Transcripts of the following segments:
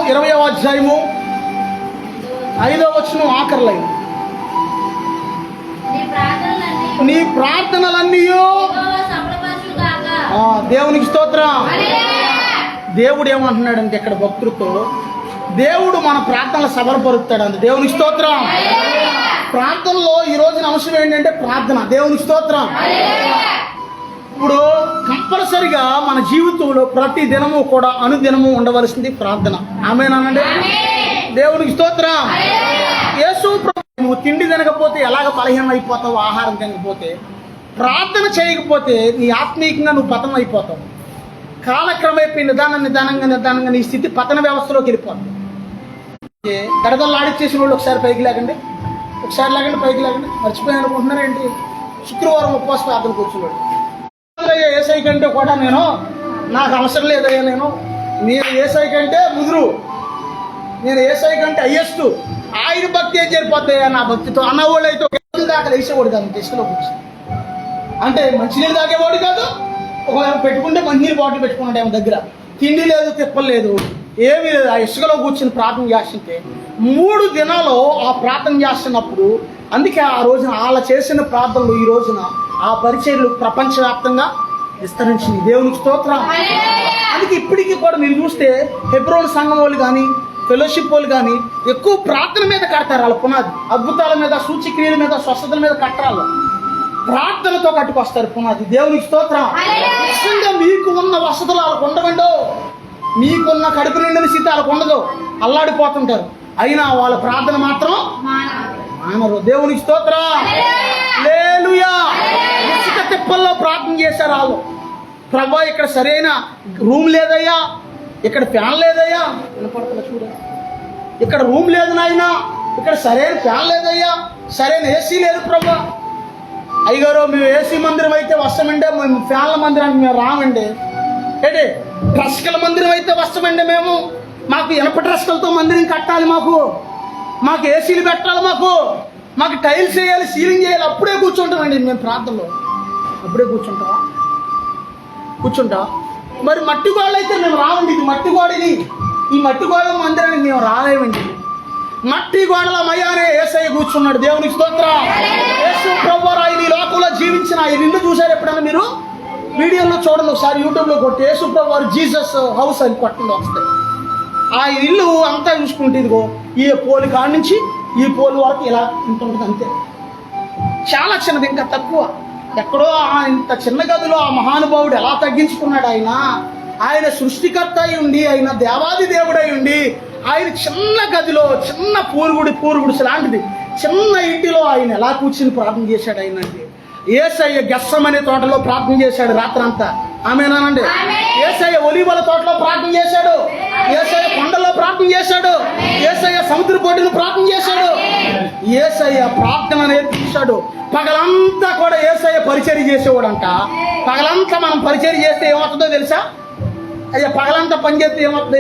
20వ అధ్యాయము 5వ వచనం ఆఖరి లైన్. నీ ప్రార్థనలన్నీ దేవునికి స్తోత్రం. దేవుడు ఏమంటున్నాడంటే ఇక్కడ భక్తులతో, దేవుడు మన ప్రార్థనలు సబలపరుస్తాడంటే దేవునికి స్తోత్రం. ప్రార్థనలో ఈ రోజున అంశం ఏంటంటే ప్రార్థన. దేవునికి స్తోత్రం. ఇప్పుడు కంపల్సరిగా మన జీవితంలో ప్రతి దినము కూడా అనుదినము ఉండవలసింది ప్రార్థన. ఆమేనండి. దేవునికి స్తోత్రం. యేసు నువ్వు తిండి తినకపోతే ఎలాగ బలహీనం అయిపోతావు, ఆహారం తినకపోతే, ప్రార్థన చేయకపోతే నీ ఆత్మీయంగా నువ్వు పతనం అయిపోతావు. కాలక్రమేపీ నిదానంగా నీ స్థితి పతన వ్యవస్థలోకి వెళ్ళిపోతుంది. గడదలు ఆడిచ్చేసిన వాళ్ళు ఒకసారి పైకి లేకండి, ఒకసారి లేకండి, పైకి లేకండి. మర్చిపోయి అనుకుంటున్నారేంటి? శుక్రవారం ఉపవాస ప్రార్థన కూర్చున్నాడు. ఏసై కంటే కూడా నాకు అవసరం లేదయ్యా, నేను ఏసై కంటే ముదురు, నేను ఏసై కంటే హయ్యెస్ట్, ఆయన భక్తి ఏం జరిపోతాయా నా భక్తితో అన్నవాళ్ళు అయితే దాకా వేసేవాడు కాదు. ఇసుకలో కూర్చొని అంటే మంచినీళ్ళు తాగేవాడు కాదు. ఒకవేళ పెట్టుకుంటే మంచినీళ్ళు బాటిల్ పెట్టుకున్నాడు ఏమో దగ్గర, తిండి లేదు, తిప్పలు లేదు, ఏమీ లేదు. ఆ ఇసుకలో కూర్చొని ప్రార్థన చేస్తుంటే 3 దినాలు ఆ ప్రార్థన చేస్తున్నప్పుడు, అందుకే ఆ రోజున అలా చేసిన ప్రార్థనలు ఈ రోజున ఆ పరిచర్యలు ప్రపంచవ్యాప్తంగా విస్తరించింది. దేవునికి స్తోత్రం. అందుకే ఇప్పటికీ కూడా మీరు చూస్తే హెబ్రోన్ సంఘం వాళ్ళు కానీ ఫెలోషిప్ వాళ్ళు కానీ ఎక్కువ ప్రార్థన మీద కడతారు. వాళ్ళ పునాది అద్భుతాల మీద, సూచక్రియల మీద, స్వస్థతల మీద కట్టరాళ్ళు. ప్రార్థనతో కట్టుకొస్తారు పునాది. దేవునికి స్తోత్రం. నిజంగా మీకు ఉన్న వసతులు వాళ్ళకు ఉండవండో, మీకున్న కడుపు నిండిన స్థితి వాళ్ళకు ఉండదు, అల్లాడిపోతుంటారు. అయినా వాళ్ళ ప్రార్థన మాత్రం మానరు. దేవునికి స్తోత్రం. హల్లెలూయా. ఇసుక తిప్పల్లో ప్రార్థన చేశారు వాళ్ళు. ప్రభా ఇక్కడ సరైన రూమ్ లేదయ్యా, ఇక్కడ ఫ్యాన్ లేదయ్యా, వినపడుతున్నా చూడండి, ఇక్కడ రూమ్ లేదు నాయనా, ఇక్కడ సరైన ఫ్యాన్ లేదయ్యా, సరైన ఏసీ లేదు ప్రభా. అయ్యగారు మేము ఏసీ మందిరం అయితే వస్తామండి, మేము ఫ్యాన్ల మందిరానికి మేము రామండి. ఏంటి ట్రస్కల మందిరం అయితే వస్తామండి మేము, మాకు ఇనప ట్రస్కలతో మందిరం కట్టాలి, మాకు ఏసీలు పెట్టాలి, మాకు టైల్స్ వేయాలి, సీలింగ్ చేయాలి. అప్పుడే కూర్చుంటామండి మేము ప్రార్థనలో. అప్పుడే కూర్చుంటా. మరి మట్టి గోడలు అయితే మేము రావండి. ఇది మట్టి గోడని, ఈ మట్టి గోడల మందిరానికి మేము రాలేమండి. మట్టి గోడల మయానే యేసయ్య కూర్చున్నాడు. దేవునికి స్తోత్రం. యేసు ప్రభువారు ఆయన ఈ లోకంలో జీవించిన ఆయన ఇల్లు చూశారు ఎప్పుడన్నా మీరు? వీడియోలో చూడండి ఒకసారి, యూట్యూబ్లో కొట్టి యేసు ప్రభువారు జీసస్ హౌస్ అని కొట్టండి వస్తాయి. ఆ ఇల్లు అంతా చూసుకుంటే ఇదిగో ఈ పోలు కాడి నుంచి ఈ పోలు వరకు ఇలా ఉంటుంది అంతే. చాలా చిన్నది, ఇంకా తక్కువ. ఎక్కడో ఇంత చిన్న గదిలో ఆ మహానుభావుడు ఎలా తగ్గించుకున్నాడు. ఆయన సృష్టికర్త అయి ఉండి, ఆయన దేవాది దేవుడై ఉండి, ఆయన చిన్న గదిలో చిన్న పూరుగుడిసె లాంటిది చిన్న ఇంటిలో ఆయన ఎలా కూర్చుని ప్రార్థన చేశాడు. ఆయన అంటే యేసయ్య గెస్సమనే తోటలో ప్రార్థన చేశాడు రాత్రంతా. ఆమేనానండి. యేసయ్య ఒలీవల తోటలో ప్రార్థన చేశాడు, యేసయ్య కొండలో ప్రార్థన చేశాడు, యేసయ్య సముద్ర పొడ్డును ప్రార్థన చేశాడు. యేసయ్య ప్రార్థన నేర్పించాడు. పగలంతా కూడా యేసయ్య పరిచర్య చేసేవాడంట. పగలంతా మనం పరిచర్య చేస్తే ఏమవుతుందో తెలుసా? అయ్యా పగలంతా పని చేస్తే ఏమవుతుందో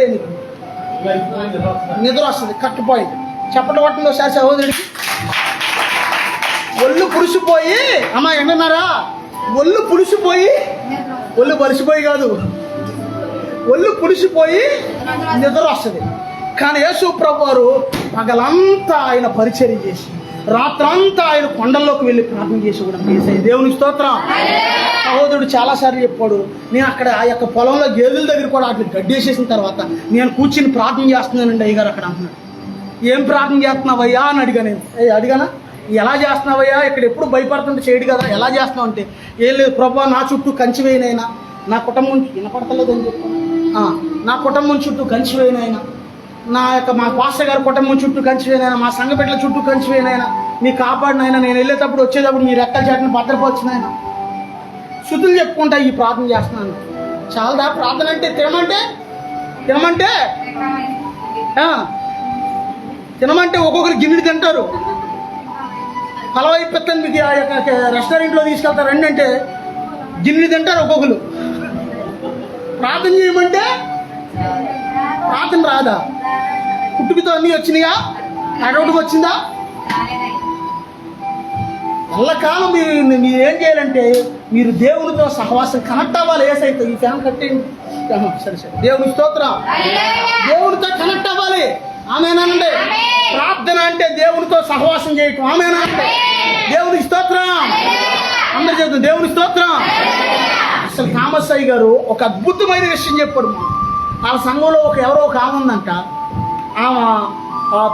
నిద్ర వస్తుంది. కట్టుపోయింది చప్పట్లు కొట్టండి ఒకసారి సహోదరుడికి. ఒళ్ళు పులిసిపోయి, అమ్మా ఏంటన్నారా? ఒళ్ళు పులిసిపోయి, ఒళ్ళు బలిసిపోయి కాదు, ఒళ్ళు పులిసిపోయి నిద్ర వస్తుంది. కానీ యేసు ప్రభువారు పగలంతా ఆయన పరిచర్య చేసి రాత్రంతా ఆయన కొండల్లోకి వెళ్ళి ప్రార్థన చేసి కూడా చేశాయి. దేవునికి స్తోత్రం. సహోదరుడు చాలాసార్లు చెప్పాడు, నేను అక్కడ ఆ యొక్క పొలంలో గేదెల దగ్గర కూడా అట్లా గడ్డేసేసిన తర్వాత నేను కూర్చుని ప్రార్థన చేస్తున్నానండి అయ్యగారు అక్కడ అంటున్నాడు. ఏం ప్రార్థన చేస్తున్నావయ్యా అని అడిగా. నేను అడిగానా, ఎలా చేస్తున్నావయ్యా? ఇక్కడ ఎప్పుడు భయపడుతుంటే చేయడు కదా, ఎలా చేస్తున్నావు అంటే, ఏం లేదు ప్రభా, నా చుట్టూ కంచి వేయనైనా, నా కుటుంబం వినపడతలేదు అని చెప్పాను. నా కుటుంబం చుట్టూ కంచి వేయనైనా, మా పాస్టర్ గారి కుటుంబం చుట్టూ కంచి వేయనైనా, మా సంఘ బిడ్డల చుట్టూ కంచి వేయనైనా, నీ కాపాడినైనా, నేను వెళ్ళేటప్పుడు వచ్చేటప్పుడు మీ రెక్కల చాటును భద్రపరిచినైనా, శుద్ధులు చెప్పుకుంటా ఈ ప్రార్థన చేస్తున్నాను. చాలదా ప్రార్థన అంటే? తినమంటే ఒక్కొక్కరు గిన్నెడు తింటారు. పలవైపెత్తని మీకు ఆ యొక్క రెస్టారెంట్లో తీసుకెళ్తారు రండి అంటే గిన్నెడు తింటారు ఒక్కొక్కరు. ప్రార్థన చేయమంటే ప్రార్థన రాదా? పుట్టుకతో అన్నీ వచ్చినాయా? అడవుడికి వచ్చిందా? ఎల్లకాలం మీరు ఏం చేయాలంటే మీరు దేవునితో సహవాసం కనెక్ట్ అవ్వాలి. ఏసైతే ఈ ఫ్యాన్ కట్టేయండి. సరే దేవుని స్తోత్రం. దేవునితో కనెక్ట్ అవ్వాలి. ఆమేనండి. ప్రార్థన అంటే దేవునితో సహవాసం చేయటం. ఆమేనండి. దేవునికి స్తోత్రం. అందరూ చెప్తాం దేవునికి స్తోత్రం. అసలు థామస్ అయ్య గారు ఒక అద్భుతమైన విషయం చెప్పాడు. వాళ్ళ సంఘంలో ఎవరో ఒక ఆమె ఉందంట. ఆమె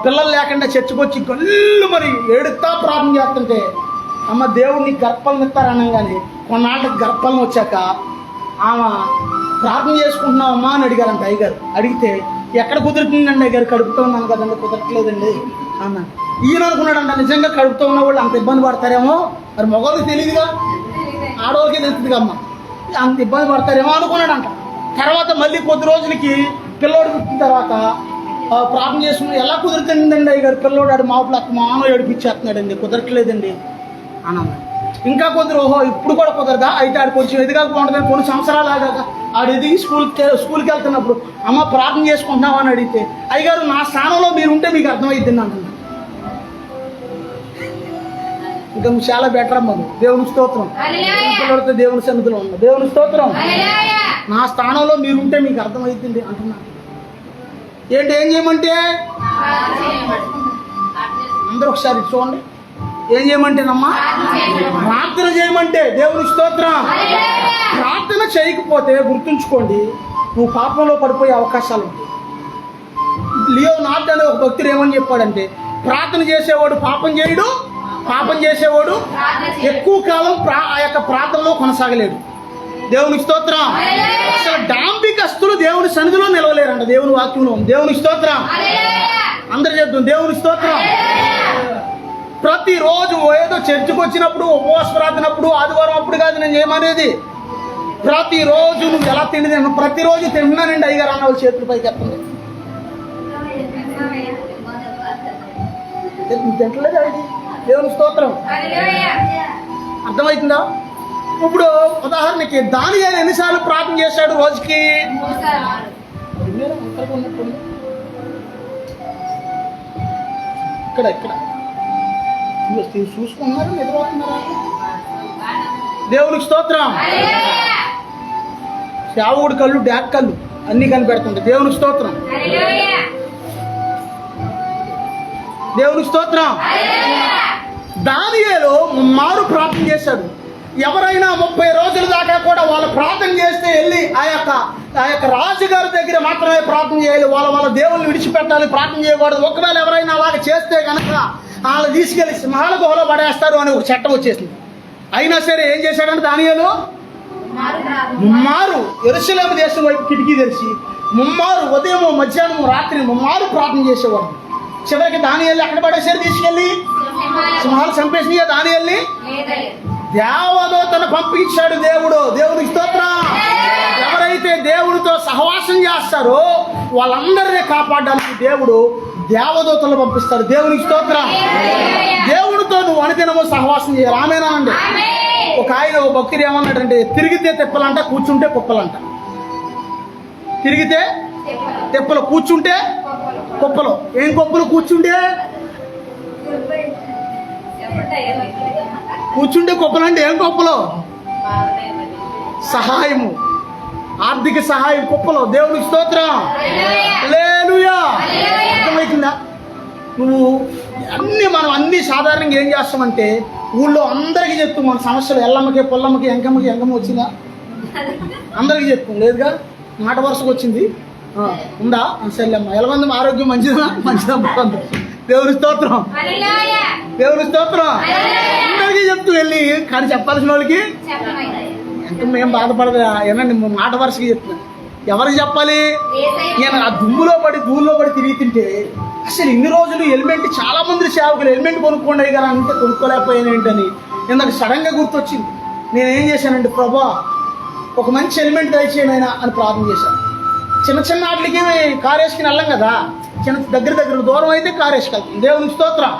పిల్లలు లేకుండా చర్చకు వచ్చి కళ్ళు మరి ఏడుతా ప్రార్థన చేస్తుంటే, అమ్మ దేవుడిని గర్భాలను ఇస్తారనగానే కొన్నాళ్ళకి గర్భాలను వచ్చాక ఆమె ప్రార్థన చేసుకుంటున్నావమ్మా అని అడిగారంట అయ్యగారు. అడిగితే ఎక్కడ కుదురుతుందండి అయ్యగారు, కడుపుతూ ఉన్నాను కదండి, కుదరట్లేదండి అన్నాను. ఈయన అనుకున్నాడంట నిజంగా కడుపుతూ ఉన్న వాళ్ళు అంత ఇబ్బంది పడతారేమో, మరి మగవాళ్ళకి తెలియదుగా, ఆడవాళ్ళకే తెలుస్తుంది అమ్మ, అంత ఇబ్బంది పడతారేమో అనుకున్నాడంట. తర్వాత మళ్ళీ కొద్ది రోజులకి పిల్లోడు పుట్టిన తర్వాత ప్రార్థన చేసుకుని ఎలా కుదురుతుందండి అయ్యగారు, పిల్లోడు మాపులు మానవ ఏడిపించేస్తున్నాడండి, కుదరట్లేదండి అన్నాను. ఇంకా కొందరు ఓహో ఇప్పుడు కూడా కుదరదా, అయితే ఆడు కొంచెం ఎదిగా బాగుంటుంది, కొన్ని సంవత్సరాలు ఆగాక ఆడు ఎదిగి స్కూల్కి వెళ్తున్నప్పుడు అమ్మ ప్రార్థన చేసుకుంటున్నావా అని అడిగితే, అయ్యగారు నా స్థానంలో మీరు ఉంటే మీకు అర్థమైద్ది అంటున్నా. ఇంకా చాలా బెటర్ అమ్మ. దేవుని స్తోత్రం. పిల్లడితో దేవుని సన్నిధిలో ఉన్నా. దేవుని స్తోత్రం. నా స్థానంలో మీరు ఉంటే మీకు అర్థమైద్ది అంటున్నా. ఏంటి ఏం చేయమంటే, అందరూ ఒకసారి చూడండి, ఏం చేయమంటేనమ్మా, ప్రార్థన చేయమంటే. దేవుని స్తోత్రం. ప్రార్థన చేయకపోతే గుర్తుంచుకోండి, నువ్వు పాపంలో పడిపోయే అవకాశాలు ఉంటాయి. లియో నార్త్ అనే ఒక భక్తుడు ఏమని చెప్పాడంటే, ప్రార్థన చేసేవాడు పాపం చేయడు, పాపం చేసేవాడు ఎక్కువ కాలం ఆ యొక్క ప్రార్థనలో కొనసాగలేడు. దేవునికి స్తోత్రం. అసలు డాంబికస్తులు దేవుని సన్నిధిలో నిలవలేరంట, దేవుని వాక్యంలో. దేవునికి స్తోత్రం. అందరు చెప్తాం దేవునికి స్తోత్రం. ప్రతిరోజు ఏదో చర్చికి వచ్చినప్పుడు, ఉపవాస ప్రార్థనప్పుడు, ఆదివారం అప్పుడు కాదు నేను ఏమనేది, ప్రతిరోజు నువ్వు ఎలా తిండి తిన్నావు, ప్రతిరోజు తింటున్నానండి అయ్యగారు అన్న వాళ్ళు చేతుల పైకి ఎత్తండి. తింటలేదు అది. దేవుని స్తోత్రం. అర్థమవుతుందా? ఇప్పుడు ఉదాహరణకి దానియేలు ఎన్నిసార్లు ప్రార్థన చేశాడు రోజుకి? ఇక్కడ ఇక్కడ చూసుకున్నారా, నిద్రపోతున్నారా? దేవునికి స్తోత్రం. శావుడి కళ్ళు, డాక్ కళ్ళు అన్ని కనిపెడుతుంది. దేవునికి స్తోత్రం. దేవునికి స్తోత్రం. దానియేలు మారు ప్రార్థన చేశాడు. ఎవరైనా 30 రోజుల దాకా కూడా వాళ్ళు ప్రార్థన చేస్తే వెళ్ళి ఆ యొక్క రాజుగారి దగ్గర మాత్రమే ప్రార్థన చేయాలి, వాళ్ళ దేవుళ్ళని విడిచిపెట్టాలి, ప్రార్థన చేయకూడదు. ఒకవేళ ఎవరైనా అలాగ చేస్తే కనుక వాళ్ళు తీసుకెళ్లి సింహాల గుహలో పడేస్తారు అని ఒక చట్టం వచ్చేసింది. అయినా సరే ఏం చేశాడంటే దానియేలు ముమ్మారు యెరూషలేము దేశం వైపు కిటికీ తెరిచి ముమ్మారు ఉదయం మధ్యాహ్నం రాత్రి ముమ్మారు ప్రార్థన చేసేవాడు. చివరికి దానియేలు ఎక్కడ పడేసారు తీసుకెళ్ళి? సింహాలు చంపేసినాయా దానియేలుని? దేవదూతను పంపించాడు దేవుడు. దేవునికి స్తోత్రం. ఎవరైతే దేవుడితో సహవాసం చేస్తారో వాళ్ళందరినీ కాపాడడానికి దేవుడు దేవదూతలు పంపిస్తాడు. దేవునికి స్తోత్రం. దేవుడితో నువ్వు అనుదినము సహవాసం చేయాలి. ఆమేనండి. ఒక భక్తుడు ఏమన్నాడంటే, తిరిగితే తెప్పలంట, కూర్చుంటే కుప్పలంట. తిరిగితే తెప్పలు, కూర్చుంటే కుప్పలు. ఏం కుప్పలు? కూర్చుంటే కుప్పలు అంటే ఏం కుప్పలు? సహాయము, ఆర్థిక సహాయం కుప్పలు. దేవునికి స్తోత్రం. హల్లెలూయా. అర్థమవుతుందా? నువ్వు మనం అన్ని సాధారణంగా ఏం చేస్తామంటే ఊళ్ళో అందరికీ చెప్తూ మన సమస్యలు, ఎల్లమ్మకి, పొల్లమ్మకి, ఎంకమ్మ వచ్చిందా అందరికీ చెప్తాం. లేదుగా, మాట వరుసకు వచ్చింది ఉందా? సరేమ్మా. ఎలాగొంది? ఆరోగ్యం మంచిదా? మంచిదమ్మా. దేవుని స్తోత్రం. దేవుని స్తోత్రం. అందరికీ చెప్తూ వెళ్ళి, కానీ చెప్పాల్సిన వాళ్ళకి ఎంత మేము బాధపడదా? ఏనండి మాట వరుసకి చెప్తున్నా. ఎవరికి చెప్పాలి? నేను ఆ దుమ్ములో పడి ధూళిలో పడి తిరిగి తింటే అసలు ఇన్ని రోజులు హెల్మెట్, చాలా మంది సేవకులు హెల్మెట్ కొనుక్కోండి కదా అంటే కొనుక్కోలేకపోయాను ఏంటని నాకు సడన్గా గుర్తొచ్చింది. నేనేం చేశానండి, ప్రభా ఒక మంచి హెల్మెట్ దయచేయండి ఆయన అని ప్రార్థన చేశాను. చిన్న వాటికి కారు వేసుకుని వెళ్ళాం కదా, దగ్గర దూరం అయితే కారు వేసుకెళ్తాం. దేవునికి స్తోత్రం.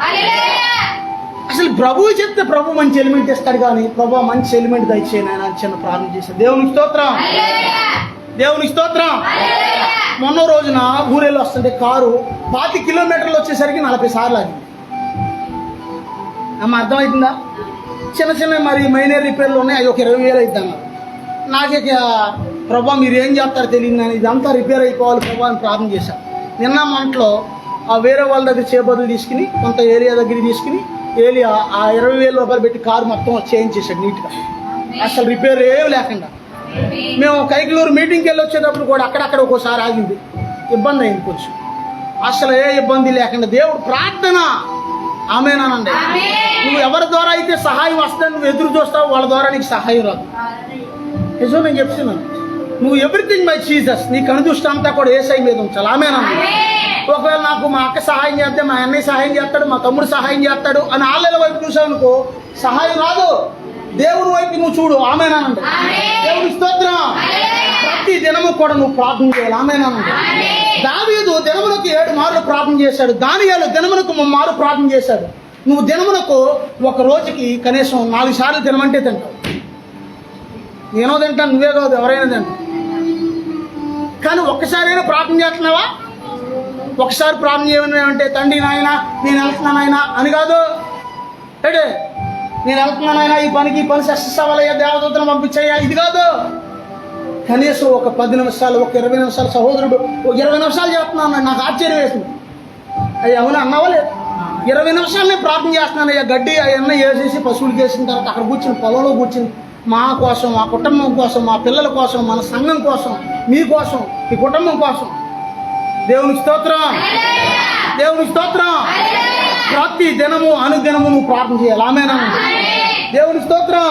అసలు ప్రభువు చెప్తే ప్రభు మంచి హెల్మెట్ ఇస్తాడు, కానీ ప్రభు మంచి హెల్మెట్ దయచేయండి ఆయన అని చిన్న ప్రార్థన చేశాను. దేవునికి స్తోత్రం. దేవునికి స్తోత్రం. మొన్న రోజున ఊరేళ్ళు వస్తుంటే కారు 5 కిలోమీటర్లు వచ్చేసరికి 40 సార్లు ఆగింది. అమ్మ అర్థమవుతుందా? చిన్న మరి మైనర్ రిపేర్లు ఉన్నాయి, అవి ఒక 20,000 అవుతుంది అన్నారు. నాకే ప్రభా మీరు ఏం చేస్తారో తెలియదు, నేను ఇదంతా రిపేర్ అయిపోవాలి ప్రభా అని ప్రార్థన చేశాను. నిన్న మంటలో ఆ వేరే వాళ్ళ దగ్గర చేబదులు తీసుకుని కొంత ఏరియా దగ్గర తీసుకుని ఏలియా ఆ 20,000 రూపాయలు పెట్టి కారు మొత్తం చేంజ్ చేశాడు నీట్గా, అసలు రిపేర్ ఏమి లేకుండా. మేము కైకలూరు మీటింగ్కి వెళ్ళి వచ్చేటప్పుడు కూడా అక్కడక్కడ ఒక్కోసారి ఆగింది, ఇబ్బంది అయింది కొంచెం, అసలు ఏ ఇబ్బంది లేకుండా. దేవుడు ప్రార్థన ఆమేనానండి. నువ్వు ఎవరి ద్వారా అయితే సహాయం వస్తుందని నువ్వు ఎదురు చూస్తావు, వాళ్ళ ద్వారా నీకు సహాయం రాదు. నిజం నేను చెప్తున్నాను. నువ్వు ఎవ్రీథింగ్ బై జీసస్, నీ కనుదృష్టి అంతా కూడా యేసయ్య మీద ఉంచాలి. ఆమేనండి. ఒకవేళ నాకు మా అక్క సహాయం చేస్తే, మా అన్నయ్య సహాయం చేస్తాడు, మా తమ్ముడు సహాయం చేస్తాడు అని ఆళ్ళ వైపు చూసావు అనుకో, సహాయం రాదు. దేవుని వైపు నువ్వు చూడు. ఆమేనానండి. దేవుని స్తోత్రం. ప్రతి దినము కూడా నువ్వు ప్రార్థన చేయాలి. ఆమేనానండి. దావీదు దినమునకు 7 మార్లు ప్రార్థన చేశాడు. దానియేలు దినమునకు 3 మార్లు ప్రార్థన చేశాడు. నువ్వు దినమునకు ఒక రోజుకి కనీసం 4 సార్లు తినమంటే తింటావు. నేనో తింటాను, నువ్వే కాదు ఎవరైనా తింటావు. కానీ ఒక్కసారైనా ప్రార్థన చేస్తున్నావా? ఒకసారి ప్రార్థన చేయమంటే తండ్రి నాయన నేను వెళ్తున్నానైనా అని కాదు, అంటే నేను వెళ్తున్నానైనా ఈ పని సక్సెస్ అవ్వాలయ్యా, దేవదూతను పంపించాయా, ఇది కాదు. కనీసం ఒక 10 నిమిషాలు, ఒక 20 నిమిషాలు, సహోదరుడు ఒక 20 నిమిషాలు చేస్తున్నాను, నాకు ఆశ్చర్యం వేసింది. అయ్యా అవునా అన్నావా లేదు? 20 నిమిషాలు నేను ప్రార్థన చేస్తున్నాను అయ్యా. గడ్డి అవన్నీ వేసేసి పశువులు వేసిన తర్వాత అక్కడ కూర్చుని పొలంలో కూర్చుని మా కోసం, మా కుటుంబం కోసం, మా పిల్లల కోసం, మన సంఘం కోసం, మీ కోసం, మీ కుటుంబం కోసం. దేవునికి స్తోత్రం. దేవునికి స్తోత్రం. ప్రతి దినము అనుదినము నువ్వు ప్రార్థన చేయాలి. ఆమేనండి. దేవునికి స్తోత్రం.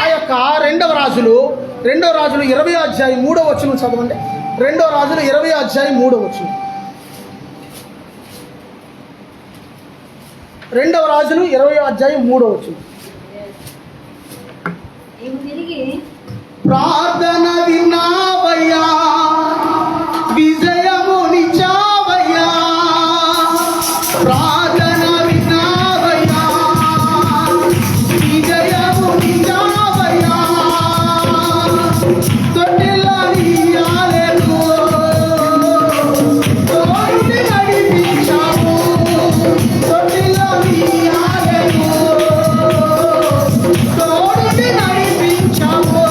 ఆ యొక్క 2వ రాజులు 20వ అధ్యాయం 3వ వచనం చదవండి. 2వ రాజులు 20వ అధ్యాయం 3వ వచనం. 2వ రాజులు 20వ అధ్యాయం 3వ వచనం. ప్రార్థన విన్నావయ్యా, విజయమునిచ్చావయ్యా. ప్రార్థన విన్నావయ్యా, విజయమునిచ్చావయ్యా. తొట్టిల్లనియాలెను, తోడుని నడిపించావు. తొట్టిల్లనియాలెను, తోడుని నడిపించావు.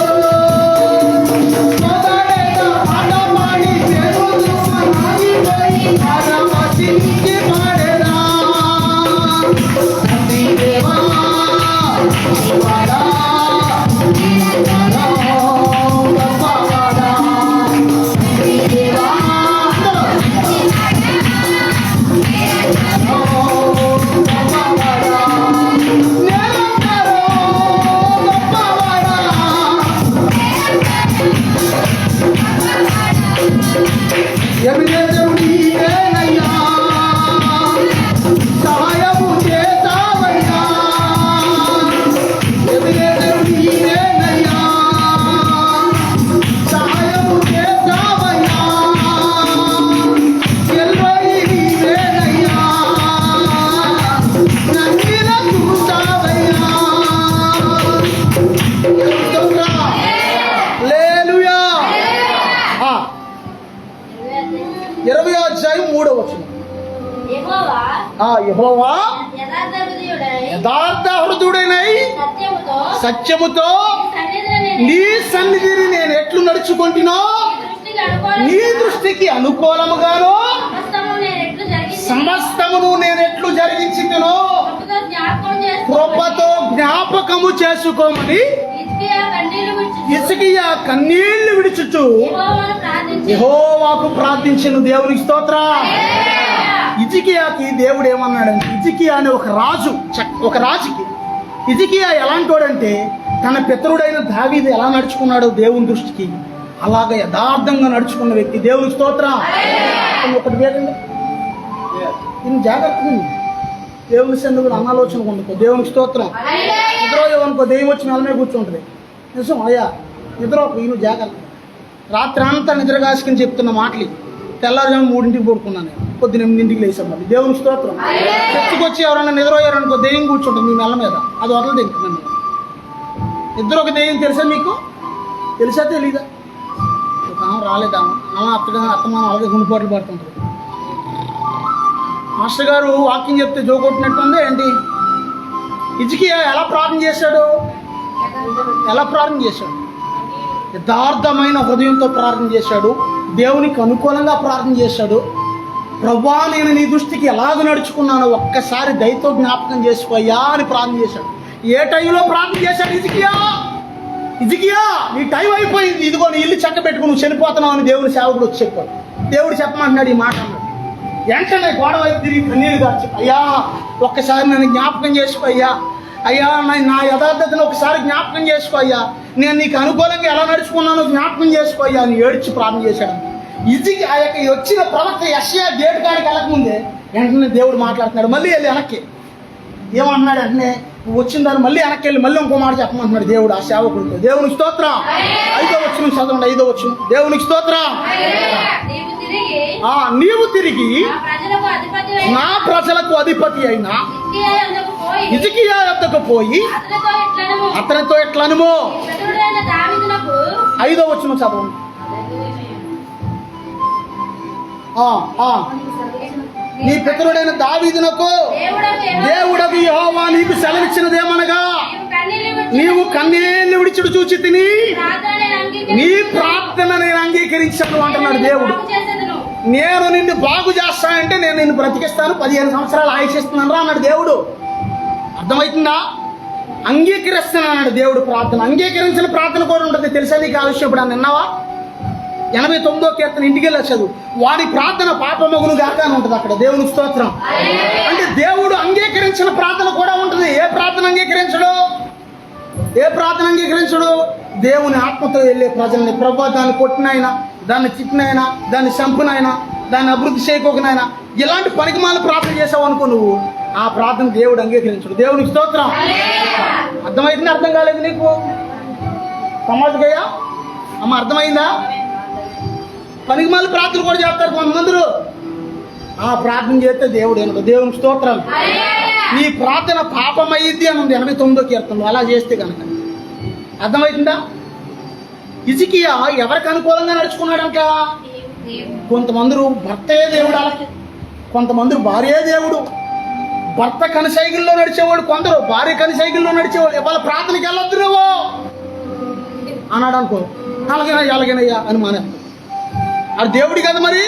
యెహోవా యథార్థ హృదయుడైనై సత్యముతో నీ సన్నిధిని నేను ఎట్లు నడుచుకుంటున్నా, నీ దృష్టికి అనుకూలముగాను సమస్తమును నేను ఎట్లు జరిగించుకునో కృపతో జ్ఞాపకము చేసుకోమని హిజ్కియా కన్నీళ్లు విడుచుచు యెహోవాకు ప్రార్థించెను. దేవునికి స్తోత్రం. హిజ్కియాకి దేవుడు ఏమన్నాడంటే, హిజ్కియా అనే ఒక రాజుకి హిజ్కియా ఎలాంటోడంటే తన పితరుడైన దావీదు ఎలా నడుచుకున్నాడో దేవుని దృష్టికి అలాగ యథార్థంగా నడుచుకున్న వ్యక్తి. దేవునికి స్తోత్రం. ఒకటి వేదండి, దీన్ని జాగ్రత్తగా దేవుని సన్నిధిలో అనాలోచన కొండుకో. దేవునికి స్తోత్రం. నిద్ర అనుకో, దెయ్యం వచ్చి నెల మీద కూర్చుంటుంది. నిజం అయ్యా, నిద్ర ఈయన జాగ్రత్త. రాత్రి అంతా నిద్ర కాసుకుని చెప్తున్న మాటలు తెల్లారుజాము 3ంటికి పడుకున్నాను, పొద్దున 8ంటికి లేసాం. మళ్ళీ దేవునికి స్తోత్రం. చర్చకొచ్చి ఎవరైనా నిద్రపోయారనుకో, దెయ్యం కూర్చుంటుంది మీ నెల మీద, అది వదలదు ఇంక నన్ను. నిద్ర ఒక దెయ్యం తెలుసా మీకు? తెలుసా తెలీదా? ఒక రాలేదామా అత్తమానం అలాగే గుండెపాట్లు పడుతుంటారు. మాస్టర్ గారు వాక్యం చెప్తే జోకొట్టినట్టుంది ఏంటి? హిజ్కియా ఎలా ప్రార్థన చేశాడు? యథార్థమైన హృదయంతో ప్రార్థన చేశాడు, దేవునికి అనుకూలంగా ప్రార్థన చేశాడు. ప్రభువా నేను నీ దృష్టికి ఎలాగ నడుచుకున్నానో ఒక్కసారి దయతో జ్ఞాపకం చేసుకోయ్యా అని ప్రార్థన చేశాడు. ఏ టైంలో ప్రార్థన చేశాడు హిజ్కియా నీ టైం అయిపోయింది, ఇదిగో నీ ఇల్లు చక్క పెట్టుకుని నువ్వు చనిపోతున్నావు అని దేవుని సేవకుడు వచ్చి చెప్పాడు. దేవుడు చెప్పమంటున్నాడు ఈ మాట అన్నాడు. వెంటనే గోడ వైపు తిరిగి కన్నీరు కాచి, అయ్యా ఒక్కసారి నన్ను జ్ఞాపకం చేసుకో అయ్యా, అయ్యా నా యథార్థతను ఒకసారి జ్ఞాపకం చేసుకో అయ్యా, నేను నీకు అనుకూలంగా ఎలా నడుచుకున్నానో జ్ఞాపకం చేసుకో అయ్యా అని ఏడ్చి ప్రార్థన చేశాడు. ఇది ఆ యొక్క వచ్చిన ప్రవక్త యెషయా గేటు కాడికి వెళ్ళకముందే వెంటనే దేవుడు మాట్లాడుతున్నాడు. మళ్ళీ వెళ్ళి వెనక్కి ఏమంటున్నాడు, వెంటనే వచ్చిన దాన్ని మళ్ళీ వెనక్కి వెళ్ళి మళ్ళీ ఇంకో మాట చెప్పమంటున్నాడు దేవుడు ఆ సేవకుడితో. దేవునికి స్తోత్రం. 5వ వచనం చదవండి. 5వ వచనం. దేవునికి స్తోత్రం. నీవు తిరిగి నా ప్రజలకు అధిపతి అయిన హిజ్కియా యొద్దకు పోయి అతనితో ఎట్లనుమో. 5వ వచనం చదవండి. నీ పితరుడైన దావీదునకు దేవుడగు యెహోవా నీకు సెలవిచ్చినదేమనగా, నీవు కన్నీళ్లు విడిచుడు చూచి తిని నీ ప్రార్థన నేను అంగీకరించాను అంటున్నాడు దేవుడు. నేను నిన్ను బాగు చేస్తానంటే నేను నిన్ను బ్రతికిస్తాను, 15 సంవత్సరాలు ఆయుషిస్తున్నాను రా అన్నాడు దేవుడు. అర్థమవుతుందా? అంగీకరిస్తున్నాను అన్నాడు దేవుడు. ప్రార్థన అంగీకరించిన ప్రార్థన కూడా ఉంటుంది తెలుసా నీకు? ఆ విషయం ఇప్పుడు నిన్నావా? 89వ కీర్తన ఇంటికి వెళ్ళి చదువు. వాడి ప్రార్థన పాపమగును గాక అని ఉంటుంది అక్కడ. దేవునికి స్తోత్రం. అంటే దేవుడు అంగీకరించిన ప్రార్థన కూడా ఉంటుంది. ఏ ప్రార్థన అంగీకరించడు? దేవుని ఆత్మతో వెళ్ళే ప్రజల్ని, ప్రభువా దాన్ని కొట్టినైనా, దాన్ని తిట్టినైనా, దాన్ని చంపునైనా, దాన్ని అభివృద్ధి చేయకోకనైనా ఇలాంటి పనికిమాల ప్రార్థన చేసావు అనుకో నువ్వు, ఆ ప్రార్థన దేవుడు అంగీకరించడు. దేవునికి స్తోత్రం. అర్థమైంది? అర్థం కాలేదు నీకు? సమాజకయ్యా అమ్మ, అర్థమైందా? పనికిమాల ప్రార్థన కూడా చేస్తారు కొంతమంది. ఆ ప్రార్థన చేస్తే దేవుడు ఏమడు. దేవునికి స్తోత్రం. నీ ప్రార్థన పాపమైంది అని ఉంది 89వ కీర్తనలో. అలా చేస్తే కనుక అర్థమవుతుందా? హిజ్కియా ఎవరికి అనుకూలంగా నడుచుకున్నాడంట? కొంతమంది భర్తే దేవుడు, అలాగే కొంతమంది భార్యే దేవుడు. భర్త కనసైకిల్లో నడిచేవాడు, కొందరు భార్య కనసైకిల్లో నడిచేవాడు. ఇవాళ ప్రార్థనకి వెళ్ళొద్దు నువ్వు అన్నాడు అనుకో, అలాగేనయ్యా అని మానేస్తాడు. అది దేవుడి కదా మరి.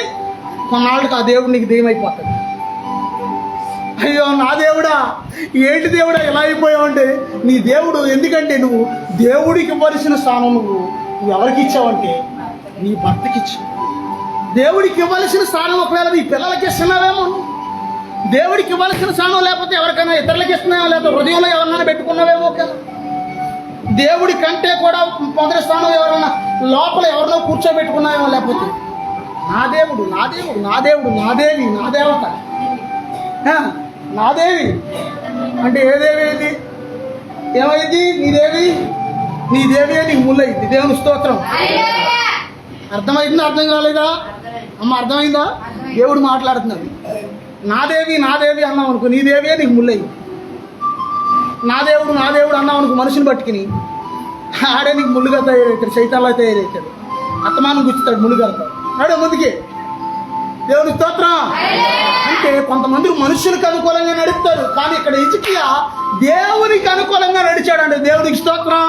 కొన్నాళ్ళకి ఆ దేవుడు నీకు దెయ్యమైపోతాడు. అయ్యో నా దేవుడా, ఏంటి దేవుడా ఎలా అయిపోయావు అంటే, నీ దేవుడు. ఎందుకంటే నువ్వు దేవుడికి ఇవ్వాల్సిన స్థానం నువ్వు ఎవరికి ఇచ్చావంటే నీ భర్తకి ఇచ్చావు. దేవుడికి ఇవ్వాల్సిన స్థానం ఒకవేళ నీ పిల్లలకి ఇస్తున్నావేమో, దేవుడికి ఇవ్వాల్సిన స్థానం లేకపోతే ఎవరికైనా ఇతరులకి ఇస్తున్నావో, లేకపోతే హృదయంలో ఎవరినైనా పెట్టుకున్నావేమో. ఒకవేళ దేవుడి కంటే కూడా మొదటి స్థానం ఎవరన్నా లోపల ఎవరినో కూర్చోబెట్టుకున్నావేమో. లేకపోతే నా దేవుడు, నా దేవుడు, నా దేవుడు, నా దేవి, నా దేవత, నా దేవి అంటే ఏ దేవి ఇది? ఏమైంది? నీ దేవి నీకు ముల్లయింది. దేవుని స్తోత్రం. అర్థమైందా? అర్థం కాలేదా అమ్మ? అర్థమైందా? దేవుడు మాట్లాడుతున్నాడు. నా దేవి అన్నావు అనుకో, నీ దేవియే నీకు ముల్లయింది. నా దేవుడు అన్నావు అనుకో, మనిషిని పట్టుకుని ఆడే నీకు ముళ్ళుగా తయారవుతాడు, సైతాన్లా తయారవుతాడు, అత్తమానం గుచ్చుతాడు, ముళ్ళు కడతాడు. ఆడే ముందుకే. దేవుని స్తోత్రం. అంటే కొంతమంది మనుషులకు అనుకూలంగా నడుపుతారు, కానీ ఇక్కడ హిజ్కియా దేవునికి అనుకూలంగా నడిచాడంటే దేవునికి స్తోత్రం.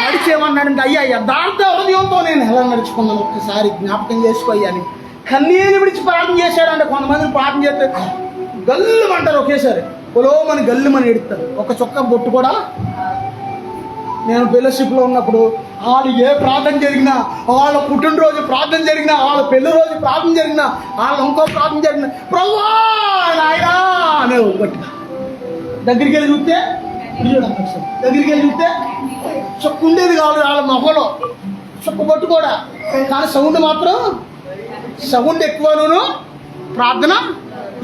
నడిచేమన్నాడంటే, అయ్యా యథార్థ హృదయంతో నేను ఎలా నడుచుకున్నాను ఒక్కసారి జ్ఞాపకం చేసుకోయ్యాని కన్నీళ్ళు విడిచి ప్రార్థన చేశాడంటే. కొంతమందిని ప్రార్థన చేస్తే గల్లుమంటారు ఒకేసారి, పొలోమని గల్లుమని ఎడుతారు. ఒక చొక్క బొట్టు కూడా. నేను ఫెలోషిప్లో ఉన్నప్పుడు వాళ్ళు ఏ ప్రార్థన జరిగినా, వాళ్ళ పుట్టినరోజు ప్రార్థన జరిగినా, వాళ్ళ పెళ్లి రోజు ప్రార్థన జరిగినా, వాళ్ళ ఇంకో ప్రార్థన జరిగినా, ప్రభువా నాయనా అనే గట్టిగా దగ్గరికి వెళ్ళి చూస్తే చొక్కు ఉండేది కాదు వాళ్ళ మొహలో, చొక్కు బొట్టు కూడా. కానీ సౌండ్ మాత్రం సౌండ్ ఎక్కువను. ప్రార్థన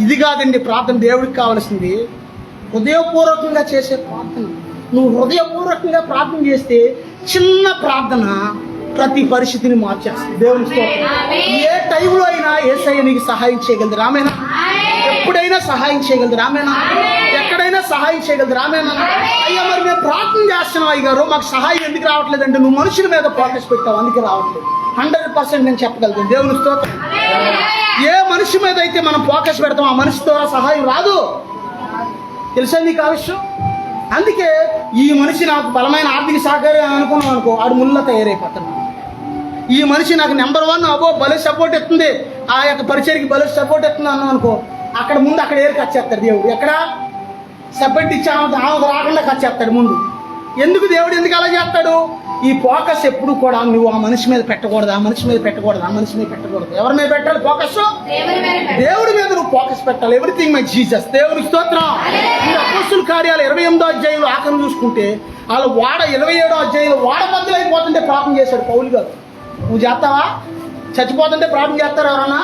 ఇది కాదండి. ప్రార్థన దేవుడికి కావాల్సింది హృదయపూర్వకంగా చేసే ప్రార్థన. నువ్వు హృదయపూర్వకంగా ప్రార్థన చేస్తే చిన్న ప్రార్థన ప్రతి పరిస్థితిని మార్చేస్తుంది. దేవుని స్తోత్రం. ఏ టైంలో అయినా యేసయ్య నీకు సహాయం చేయగలదు. రామేనా? ఎప్పుడైనా సహాయం చేయగలదు. రామేనా? ఎక్కడైనా సహాయం చేయగలదు. రామేనా? అయ్యా మరి మేము ప్రార్థన చేస్తున్నాం అయ్యగారు, మాకు సహాయం ఎందుకు రావట్లేదంటే నువ్వు మనుషుల మీద ఫోకస్ పెట్టావు, అందుకే రావట్లేదు. 100% నేను చెప్పగలను. దేవుని స్తోత్రం. ఏ మనిషి మీద అయితే మనం ఫోకస్ పెడతాం ఆ మనిషి ద్వారా సహాయం రాదు. తెలుసా నీకు ఆ విషయం? అందుకే ఈ మనిషి నాకు బలమైన ఆర్థిక సహకారం అనుకున్నాం అనుకో, ఆడు ముళ్ళ తయారైపోతాడు. ఈ మనిషి నాకు నెంబర్ 1 అబ్బో భలే సపోర్ట్ ఇస్తుంది, ఆ యొక్క పరిచయకి భలే సపోర్ట్ ఇస్తుంది అన్నాం అనుకో, అక్కడ ముందు అక్కడ ఏరు కచ్చేస్తాడు దేవుడు. ఎక్కడ సపోర్ట్ ఇచ్చి ఆమె రాకుండా కచ్చేస్తాడు ముందు. ఎందుకు దేవుడు ఎందుకు అలా చేస్తాడు? ఈ ఫోకస్ ఎప్పుడు కూడా నువ్వు ఆ మనిషి మీద పెట్టకూడదు, ఆ మనిషి మీద పెట్టకూడదు, ఆ మనిషి మీద పెట్టకూడదు. ఎవరి మీద పెట్టాలి ఫోకస్? దేవుడి మీద నువ్వు ఫోకస్ పెట్టాలి. Everything my Jesus. దేవుడికి స్తోత్రం. మీరు అపోస్తుల కార్యాలు 28వ అధ్యాయంలో ఆఖరి చూసుకుంటే వాళ్ళు 27వ అధ్యాయంలో బద్దలైపోతుంటే ప్రార్థన చేశాడు పౌలు గారు. నువ్వు చేస్తావా? చచ్చిపోతుంటే ప్రార్థన చేస్తారా ఎవరన్నా?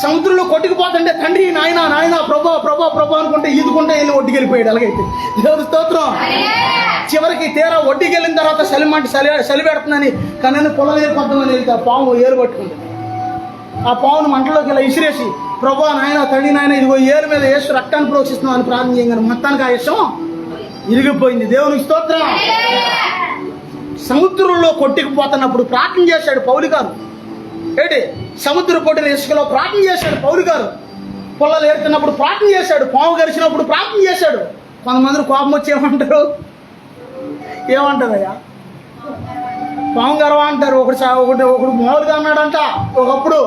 సముద్రంలో కొట్టుకుపోతుంటే తండ్రి నాయన నాయన ప్రభా ప్రభా ప్రభా అనుకుంటే ఈదుకుంటే వెళ్ళి ఒడ్డుకి వెళ్ళిపోయాడు. అలాగైతే దేవుడి స్తోత్రం. చివరికి తీరా ఒడ్డుకి వెళ్ళిన తర్వాత చలి పెడుతుందని కన్నా పొలం ఏరిపోతుందని వెళ్తే ఆ పాము ఏరు పట్టుకుంది. ఆ పామును మంటలోకి ఇలా ఇసిరేసి ప్రభా నాయన తండ్రి నాయన ఇదిగో ఏరు మీద వేసి రక్తాన్ని ప్రోక్షిస్తున్నాం అని ప్రార్థన చేయగానే మొత్తానికి ఆ విషయం ఇరిగిపోయింది. దేవునికి స్తోత్రం. సముద్రంలో కొట్టుకుపోతున్నప్పుడు ప్రార్థన చేశాడు పౌలు గారు. ఏంటి సముద్ర పొట్టిన ఇసుకలో ప్రార్థన చేశాడు పౌలు గారు. పొలాలు ఏరుతున్నప్పుడు ప్రార్థన చేశాడు. పాము గరిచినప్పుడు ప్రార్థన చేశాడు. కొంతమంది కోపం వచ్చి ఏమంటారయ్యా? పాము గర్వ అంటారు. ఒకడు మామూలుగా అన్నాడంట ఒకప్పుడు,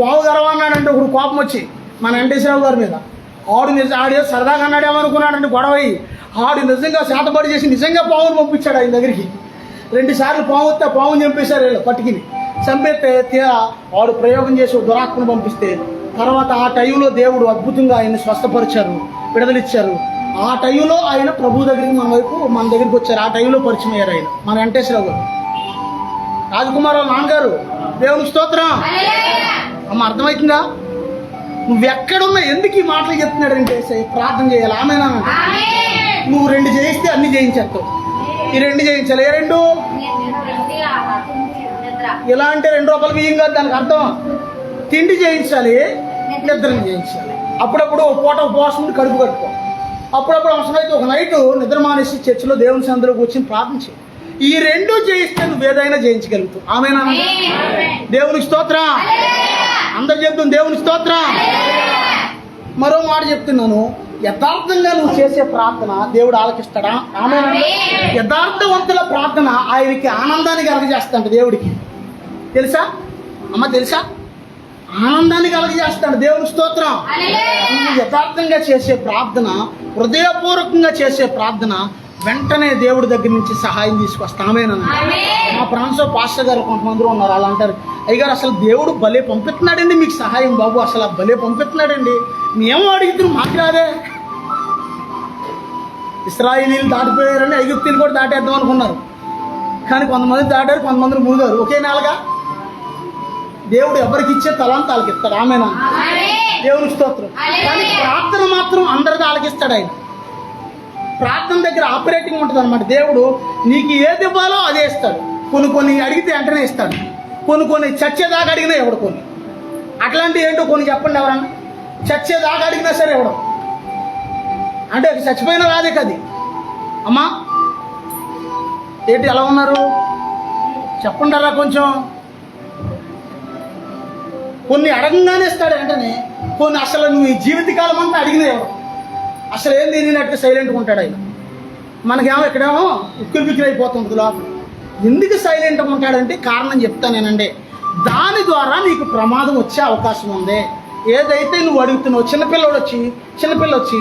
పాము గర్వ అన్నాడంటే ఒకడు కోపం వచ్చి మన వెంకటేశ్వరరావు గారి మీద. ఆడే సరదాగా అన్నాడేమనుకున్నాడంటే గొడవ అయ్యి ఆడు నిజంగా శాతపడి చేసి నిజంగా పామును పంపించాడు ఆయన దగ్గరికి. 2 సార్లు పాము వస్తే పాముని చంపేశారు వీళ్ళు పట్టుకుని. చంపేస్తే తీరా వాడు ప్రయోగం చేసి దురాత్మను పంపిస్తే తర్వాత ఆ టైంలో దేవుడు అద్భుతంగా ఆయన్ని స్వస్థపరిచారు, విడుదలిచ్చారు. ఆ టైంలో ఆయన ప్రభు దగ్గరికి మన దగ్గరికి వచ్చారు. ఆ టైంలో పరిచయం అయ్యారు ఆయన మన వెంకటేశ్వరరావు గారు, రాజకుమార్ నాన్నగారు. దేవునికి స్తోత్రం. అమ్మ అర్థమవుతుందా? నువ్వెక్కడున్నా ఎందుకు ఈ మాటలు చెప్తున్నాడంటే ప్రార్థన చేయాలి. ఆమెనా? నువ్వు 2 చేయిస్తే అన్ని చేయించేస్తావు. ఈ 2 చేయించాలి. ఏ 2? ఇలా అంటే 2 రూపాయలు బియ్యం కాదు దానికి అర్థం. తిండి చేయించాలి, నిద్రని చేయించాలి. అప్పుడప్పుడు పూట ఉపవాసం కడుపు కట్టుకో. అప్పుడప్పుడు అవసరమైతే ఒక నైట్ నిద్ర మానేసి చర్చిలో దేవుని సందులో కూర్చొని ప్రార్థించి ఈ 2 చేయిస్తే నువ్వు ఏదైనా చేయించగలుగుతావు. ఆమేనా? దేవునికి స్తోత్రం. అందరు చెప్తాం దేవునికి స్తోత్రం. మరో మాట చెప్తున్నాను, యథార్థంగా నువ్వు చేసే ప్రార్థన దేవుడు ఆలకిస్తాడా? ఆమేనా? యథార్థవంతుల ప్రార్థన ఆయనకి ఆనందాన్ని కలగజేస్తాడు దేవుడికి. తెలుసా అమ్మ? తెలుసా? ఆనందాన్ని కలగజేస్తాడు. దేవునికి స్తోత్రం. నువ్వు యథార్థంగా చేసే ప్రార్థన, హృదయపూర్వకంగా చేసే ప్రార్థన వెంటనే దేవుడి దగ్గర నుంచి సహాయం తీసుకొస్తామేనా? మా ఫ్రెండ్స్ పాస్టర్ గారు కొంతమంది ఉన్నారు, అలా అంటారు, అయ్యగారు అసలు దేవుడు భలే పంపిస్తున్నాడండి మీకు సహాయం బాబు, అసలు భలే పంపిస్తున్నాడండి, మేము అడిగితే మాకు రాదే. ఇశ్రాయేలీలు దాటిపోయారని ఐగుప్తీయులు కూడా దాటేద్దాం అనుకున్నారు, కానీ కొంతమంది దాటారు, కొంతమంది మునిగారు. ఒకే నెలగా దేవుడు ఎవరికి ఇచ్చే తలాంత ఆలకిస్తాడు. ఆమేనా? దేవుని స్తోత్రం. కానీ ప్రార్థన మాత్రం అందరికీ ఆలకిస్తాడు ఆయన. ప్రార్థన దగ్గర ఆపరేటింగ్ ఉంటుంది అనమాట. దేవుడు నీకు ఏది ఇవ్వాలో అదే ఇస్తాడు. కొన్ని అడిగితే వెంటనే ఇస్తాడు, కొన్ని చచ్చేదాకా అడిగినా ఎవడు. అట్లాంటివి ఏంటో కొన్ని చెప్పండి ఎవరన్నా. చచ్చేదాకా అడిగినా సరే ఎవడు అంటే చచ్చిపోయినా రాదే కది. అమ్మా ఏంటి ఎలా ఉన్నారు చెప్పండి అలా కొంచెం. కొన్ని అడగంగానే ఇస్తాడు వెంటనే, కొన్ని అసలు నువ్వు ఈ జీవితకాలం అంతా అడిగినా ఎవరు అసలు ఏం తిరిగినట్టు సైలెంట్గా ఉంటాడు ఆయన. మనకేమో ఇక్కడేమో ఉక్కిరి అయిపోతుంది లోపల. ఎందుకు సైలెంట్గా ఉంటాడంటే కారణం చెప్తానేనండి. దాని ద్వారా నీకు ప్రమాదం వచ్చే అవకాశం ఉంది. ఏదైతే నువ్వు అడుగుతున్నావు, చిన్నపిల్ల వచ్చి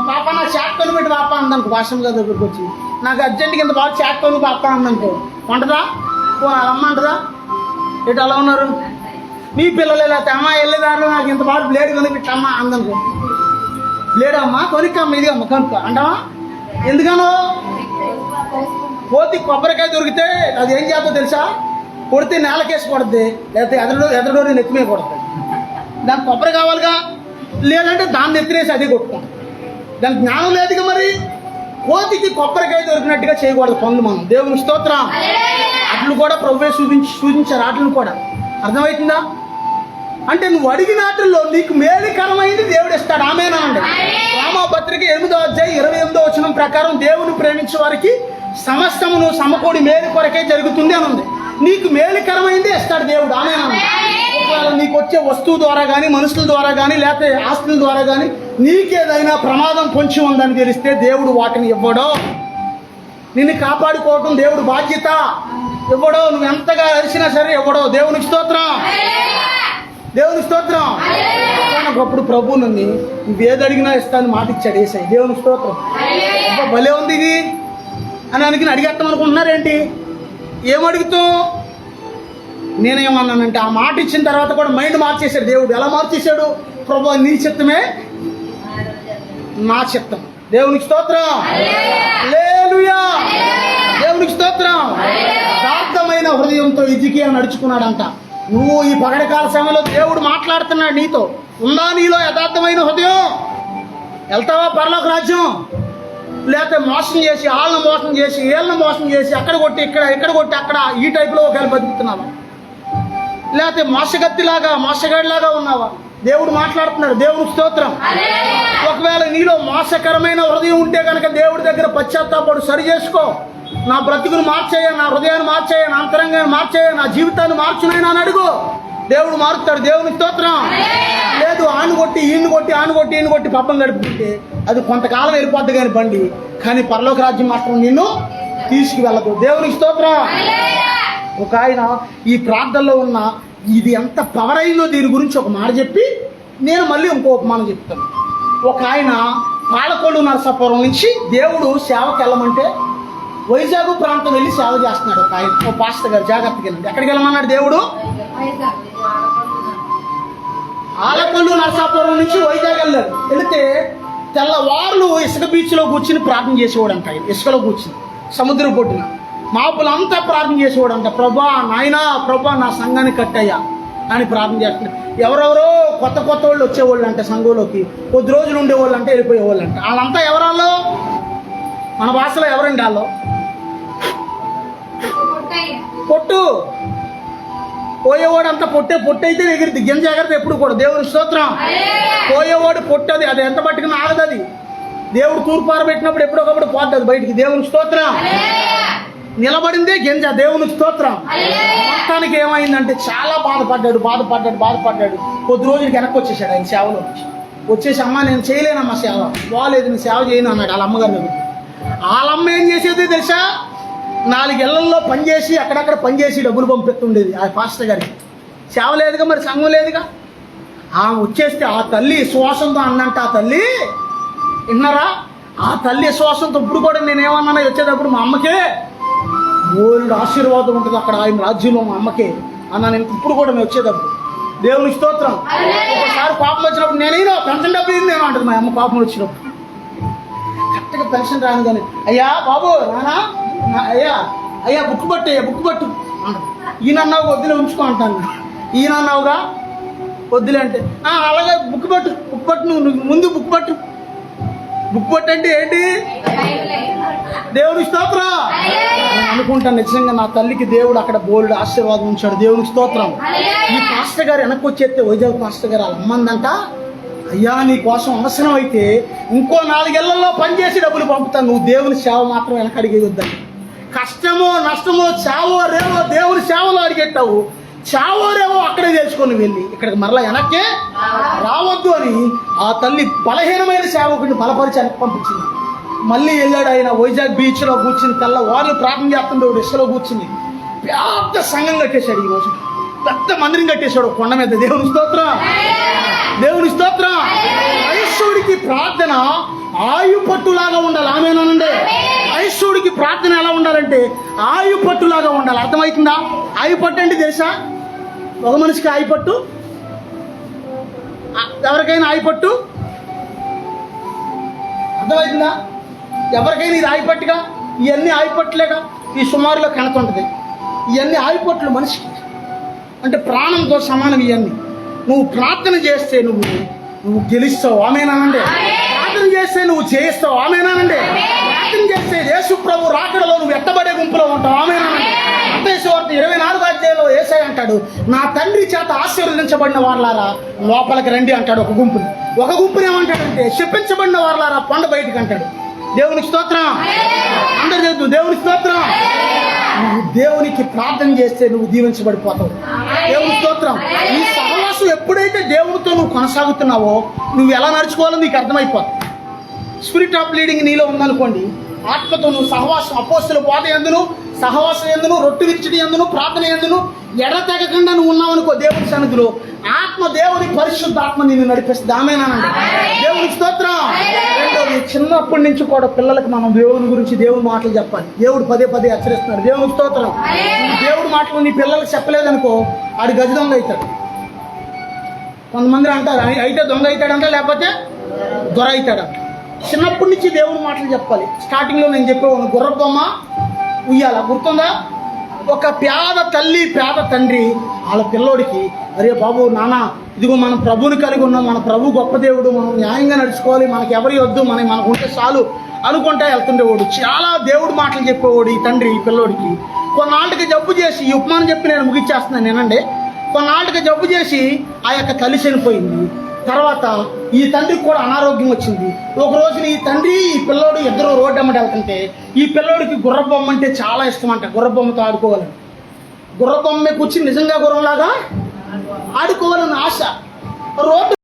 పాప నా చాట్ కొని పెట్టి పాప అందనుకో, వాషం గారి దగ్గరికి వచ్చి నాకు అర్జెంట్ కింద బాగా చాట్ కొని పాప అందనుకో, వంటదా అమ్మ అంటదా? ఏంటి అలా ఉన్నారు మీ పిల్లలు? లేకపోతే అమ్మ వెళ్ళేదారు నాకు ఇంత బాగా బ్లేడ్ కొని పెట్టమ్మా అందనుకో, బ్లేడ్ అమ్మా కొనిక్కమ్మ ఇది అమ్మ కొనుక్కో అంటావా? ఎందుకనో కోతి కొబ్బరికాయ దొరికితే అది ఏం చేస్తో తెలుసా? కొడితే నేలకేసి కొడుద్ది, లేకపోతే ఎదరడోని నెత్తిమే కొడుతుంది. దానికి కొబ్బరి కావాలిగా, లేదంటే దాన్ని ఎత్తినేసి అది కొట్టుకుంటాం. దానికి జ్ఞానం లేదుగా. మరి కోతికి కొబ్బరికాయ దొరికినట్టుగా చేయకూడదు పనులు మనం. దేవుని స్తోత్రం. అట్లు కూడా ప్రభువే సూచించారు. అట్లను కూడా అర్థమవుతుందా? అంటే నువ్వు అడిగిన వాటిల్లో నీకు మేలుకరమైంది దేవుడు ఇస్తాడు. ఆమేనా అండి? రామపత్రిక 8వ అధ్యాయం 28వ వచనం ప్రకారం దేవుని ప్రేమించే వారికి సమస్తమును సమకూడి మేలు కొరకే జరుగుతుంది అని ఉంది. నీకు మేలుకరమైంది ఇస్తాడు దేవుడు. ఆమేనా? ఒకవేళ నీకు వచ్చే వస్తువు ద్వారా కానీ, మనుషుల ద్వారా కానీ, లేకపోతే ఆస్తుల ద్వారా కానీ నీకేదైనా ప్రమాదం పొంచి ఉందని తెలిస్తే దేవుడు వాటిని ఇవ్వడం. నిన్ను కాపాడుకోవటం దేవుడు బాధ్యత. ఇవ్వడో, నువ్వు ఎంతగా అరిచినా సరే ఇవ్వడో. దేవునికి స్తోత్రం, దేవునికి స్తోత్రం. ఒకప్పుడు ప్రభు నన్ను నువ్వేది అడిగినా ఇస్తాను మాట ఇచ్చాడు యేసయ్య. దేవునికి స్తోత్రం. అబ్బా భలే ఉంది ఇది అని అడిగేస్తాం అనుకుంటున్నారేంటి? ఏమడుగుతాం? నేనేమన్నానంటే ఆ మాట ఇచ్చిన తర్వాత కూడా మైండ్ మార్చేశాడు దేవుడు. ఎలా మార్చేశాడు? ప్రభు నీ చిత్తమే నా చిత్తం. దేవునికి స్తోత్రం, హల్లెలూయా, దేవునికి స్తోత్రం. యథార్థమైన హృదయంతో హిజ్కియా నడుచుకున్నాడంట. నువ్వు ఈ పగడకాల సమయంలో దేవుడు మాట్లాడుతున్నాడు నీతో. ఉందా నీలో యథార్థమైన హృదయం? వెళ్తావా పరలోక రాజ్యం? లేకపోతే మోసం చేసి, వాళ్ళని మోసం చేసి, వీళ్ళని మోసం చేసి, అక్కడ కొట్టి ఇక్కడ కొట్టి అక్కడ, ఈ టైపులో ఒకవేళ బతుకుతున్నావా? లేకపోతే మోసగాడిలాగా ఉన్నావా? దేవుడు మాట్లాడుతున్నాడు. దేవుడు స్తోత్రం. ఒకవేళ నీలో మోసకరమైన హృదయం ఉంటే కనుక దేవుడి దగ్గర పశ్చాత్తాపడు, సరి చేసుకో. నా బ్రతుకును మార్చేయ, నా హృదయాన్ని మార్చేయ, నా అంతరంగాన్ని మార్చేయ, నా జీవితాన్ని మార్చునైనా అని అడుగు. దేవుడు మారుతాడు. దేవుని స్తోత్రం. లేదు ఈయన కొట్టి పాపం గడుపుకుంటే అది కొంతకాలం వెళ్ళిపోద్ది కానీ బండి, కానీ పరలోక రాజ్యం మాత్రం నిన్ను తీసుకువెళ్ళదు. దేవునికి స్తోత్రం. ఒక ఆయన ఈ ప్రార్థనలో ఉన్న ఇది ఎంత పవర్ అయిందో దీని గురించి ఒక మాట చెప్పి నేను మళ్ళీ ఇంకో ఉపమానం చెప్తాను. ఒక ఆయన పాలకొల్లు నరసాపురం నుంచి దేవుడు సేవకి వెళ్ళమంటే వైజాగ్ ప్రాంతం వెళ్ళి సేవ చేస్తున్నాడు. ఒక ఆయన, ఓ పాస్టర్ గారు, జాగ్రత్తగా వెళ్ళండి. ఎక్కడికి వెళ్ళమన్నాడు దేవుడు? పాలకొల్లు నరసాపురం నుంచి వైజాగ్ వెళ్ళాడు. వెళితే తెల్లవారులు ఇసుక బీచ్లో కూర్చుని ప్రార్థన చేసేవాడు అంట. ఆయన ఇసుకలో కూర్చుని సముద్రం పొట్టున మాపులంతా ప్రార్థన చేసేవాడంట. ప్రభా నాయనా, ప్రభా నా సంఘాన్ని కట్టయ్యా అని ప్రార్థన చేస్తున్నాడు. ఎవరెవరో కొత్త వాళ్ళు వచ్చేవాళ్ళు అంటే సంఘంలోకి, కొద్ది రోజులు ఉండేవాళ్ళు అంటే వెళ్ళిపోయేవాళ్ళు అంట. వాళ్ళంతా ఎవరాల్లో? మన భాషలో ఎవరండి వాళ్ళు? పొట్టు. పోయేవాడు అంతా పొట్టు అయితే ఎగిరిద్ది. గింజ ఎగరదు ఎప్పుడు కూడా. దేవుని స్తోత్రం. పోయేవాడు పొట్టది, అది ఎంత పట్టుకుని ఆగదు. అది దేవుడు తూర్పార పెట్టినప్పుడు ఎప్పుడొకప్పుడు పోతుంది బయటికి. దేవుని స్తోత్రం. నిలబడిందే గింజ. దేవుని స్తోత్రం. మొత్తానికి ఏమైందంటే చాలా బాధపడ్డాడు. కొద్ది రోజులకి వెనక్కి వచ్చేసాడు ఆయన సేవలో. వచ్చేసి అమ్మ నేను చేయలేనమ్మా సేవ, బాగాలేదు, నేను సేవ చేయను అన్నాడు వాళ్ళ అమ్మగారిని. వాళ్ళమ్మ ఏం చేసేది తెలుసా? 4 ఇళ్లలో పనిచేసి అక్కడక్కడ పనిచేసి డబ్బులు పంపిస్తుండేది ఆ పాస్టర్ గారికి. సేవ లేదుగా, మరి సంఘం లేదుగా. ఆమె వచ్చేస్తే ఆ తల్లి విశ్వాసంతో అన్నంట. ఆ తల్లి విన్నారా? ఆ తల్లి విశ్వాసంతో ఇప్పుడు కూడా నేనేమన్నా వచ్చేటప్పుడు మా అమ్మకే బోల్డ్ ఆశీర్వాదం ఉంటుంది అక్కడ ఆయన రాజ్యంలో, మా అమ్మకే అన్నాను ఇప్పుడు కూడా మేము వచ్చేటప్పుడు. దేవుని స్తోత్రం. ఒకసారి పాపం వచ్చినప్పుడు నేనైనా పెన్షన్ డబ్బు ఇది నేను అంటుంది మా అమ్మ. పాపం వచ్చినప్పుడు కరెక్ట్గా పెన్షన్ రాను కానీ, అయ్యా బాబు నానా, అయ్యా బుక్ పట్టు అంటారు. ఈయన అన్నావు వద్దులే ఉంచుకో అంటాను. ఈయన అన్నావుగా వద్దులే అంటే అలాగే బుక్ పట్టు నువ్వు ముందు బుక్ పట్టు అంటే ఏంటి? దేవుని స్తోత్రం. నేను అనుకుంటాను నిజంగా నా తల్లికి దేవుడు అక్కడ బోల్డ్ ఆశీర్వాదం ఉంచాడు. దేవునికి స్తోత్రం. ఈ పాస్టర్ గారు వెనక్కి వచ్చేస్తే వైజాగ్ పాస్టర్ గారు వాళ్ళ అమ్మందంట, అయ్యా నీ కోసం అవసరం అయితే ఇంకో 4 ఇళ్లలో పనిచేసి డబ్బులు పంపుతాను, నువ్వు దేవుని సేవ మాత్రం వెనక అడిగేది వద్దని. కష్టమో నష్టమో చావో రేవో దేవుని సేవలో అడిగెట్టావు, చావో రేవో అక్కడే చేసుకొని వెళ్ళి ఇక్కడికి మరలా వెనక్కే రావద్దు అని ఆ తల్లి బలహీనమైన సేవకుడిని బలపరిచి వెనక్కి పంపించింది. మళ్ళీ వెళ్ళాడు ఆయన వైజాగ్ బీచ్లో కూర్చుని తెల్లవారులు ప్రార్థన చేస్తుండే ఇసుకలో కూర్చుని పెద్ద సంఘం కట్టేశాడు. ఈరోజు పెద్ద మందిరం కట్టేశాడు కొండ మీద. దేవుని స్తోత్రం. క్రైస్తవుడికి ప్రార్థన ఆయుపట్టులాగా ఉండాలి. ఆమేనండి. క్రైస్తవుడికి ప్రార్థన ఎలా ఉండాలంటే ఆయుపట్టులాగా ఉండాలి. అర్థమవుతుందా? ఆయుపట్టు అంటే తెలుసా? ఒక మనిషికి ఆయుపట్టు, ఎవరికైనా ఆయుపట్టు అర్థమవుతుందా? ఎవరికైనా ఇది ఆయుపట్టుగా, ఇవన్నీ ఆయుపట్టులేగా. ఈ సుమారులో కనతుంటుంది. ఇవన్నీ ఆయుపట్లు మనిషికి, అంటే ప్రాణంతో సమానం. ఇవన్నీ నువ్వు ప్రార్థన చేస్తే నువ్వు గెలుస్తావు. ఆమేనానండి. ప్రార్థన చేస్తే నువ్వు చేయిస్తావు. ఆమేనానండి. ప్రార్థన చేస్తే యేసు ప్రభు రాకడలో నువ్వు ఎత్తబడే గుంపులో ఉంటావు. ఆమేనానండి. మత్తయి సువార్త 24వ అధ్యాయంలో యేసయ్య అంటాడు, నా తండ్రి చేత ఆశీర్వదించబడిన వారలారా లోపలికి రండి అంటాడు. ఒక గుంపుని ఏమంటాడంటే శపించబడిన వారలారా కొండ బయటికి అంటాడు. దేవునికి స్తోత్రం. అందరు చేద్దాం దేవునికి స్తోత్రం. నువ్వు దేవునికి ప్రార్థన చేస్తే నువ్వు దీవించబడిపోతావు. దేవుని స్తోత్రం. ఈ సహవాసం ఎప్పుడైతే దేవునితో నువ్వు కొనసాగుతున్నావో నువ్వు ఎలా నడుచుకోవాలో నీకు అర్థమైపోతుంది. స్పిరిట్ ఆఫ్ లీడింగ్ నీలో ఉందనుకోండి, ఆత్మతో నువ్వు సహవాసం, అపోస్తుల బోధ యందును, సహవాసం యందును, రొట్టె విచ్చడి యందును, ప్రార్థన యందును ఎడతెగకుండా నువ్వు ఉన్నావనుకో దేవుడి సన్నిధిలో, ఆత్మ దేవుడి పరిశుద్ధాత్మ నిన్ను నడిపిస్తుంది. ఆమేనండి. దేవునికి స్తోత్రం. రెండోది, చిన్నప్పటి నుంచి కూడా పిల్లలకి మనం దేవుని గురించి, దేవుని మాటలు చెప్పాలి. దేవుడు పదే పదే హెచ్చరిస్తున్నాడు. దేవునికి స్తోత్రం. దేవుడి మాటలు నీ పిల్లలకి చెప్పలేదనుకో ఆడు గజ దొంగ అవుతాడు. కొంతమంది అంటారు అయితే దొంగ అవుతాడంట, లేకపోతే దొర అవుతాడంట. చిన్నప్పటి నుంచి దేవుని మాటలు చెప్పాలి. స్టార్టింగ్లో నేను చెప్పేవాడిని, గుర్రబొమ్మ ఉయ్యాల గుర్తుందా? ఒక పేద తల్లి పేద తండ్రి వాళ్ళ పిల్లోడికి, అరే బాబు నాన్న ఇదిగో మనం ప్రభువుని కలిగి ఉన్నాం, మన ప్రభు గొప్ప దేవుడు, మనం న్యాయంగా నడుచుకోవాలి, మనకి ఎవరి వద్దు, మనకు ఉంటే చాలు అనుకుంటా వెళ్తుండేవాడు. చాలా దేవుడి మాటలు చెప్పేవాడు ఈ తండ్రి ఈ పిల్లోడికి. కొన్నాళ్ళకి జబ్బు చేసి, ఈ ఉపమానం చెప్పి నేను ముగిచ్చేస్తున్నాను నేనండి. కొన్నాళ్ళకి జబ్బు చేసి ఆ యొక్క తల్లి చనిపోయింది. తర్వాత ఈ తండ్రికి కూడా అనారోగ్యం వచ్చింది. ఒక రోజున ఈ తండ్రి ఈ పిల్లోడు ఇద్దరు రోడ్డు అమ్మటి వెళ్తుంటే ఈ పిల్లోడికి గుర్రబొమ్మ అంటే చాలా ఇష్టం అంట. గుర్రబొమ్మతో ఆడుకోవాలని, గుర్రబొమ్మ కూర్చుని నిజంగా గుర్రంలాగా ఆడుకోవాలని ఆశ. రోడ్డు